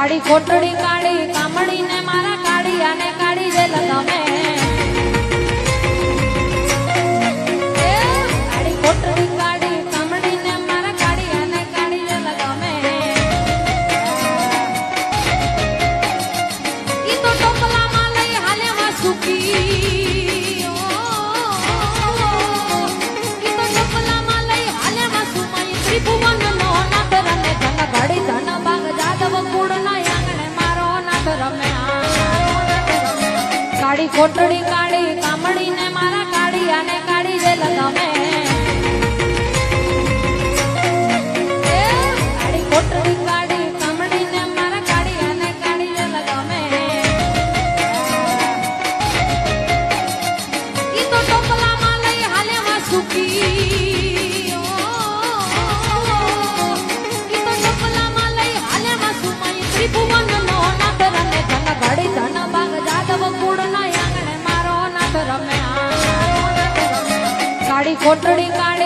કાળી કોટડી કાળી કામડી ને મારા કાળિયા ને કાળી જે લગામે કાળી કોટડી કાળી કામડી ને મારા કાળિયા ને કાળી જે લગામે ઈ તો ટોપલામાં લઈ હાલે વાસુકી ઈ તો ટોપલામાં લઈ હાલે વાસુમાઈ ત્રિભુવન નો નાથ રમે ધન ઘડી ધન બાગ જાદવ કુળ ના આંગણે મારો નાથ રમે કાળી કોટડી કાળી કામડી ને મારા કાળિયા ને કાળી જે લગામે કાળી કોટડી કાળી કામડી ને મારા કાળિયા ને કાળી જે લગામે ઈ તો ટોપલામાં લઈ હાલે વાસુકી ઈ તો ટોપલામાં લઈ હાલે વાસુમાઈ ત્રિભુવન નો નાથ રમે ધન ઘડી ધન બાગ જાદવ કુળ ના આંગણે મારો નાથ રમે કાળી કોટડી કાળી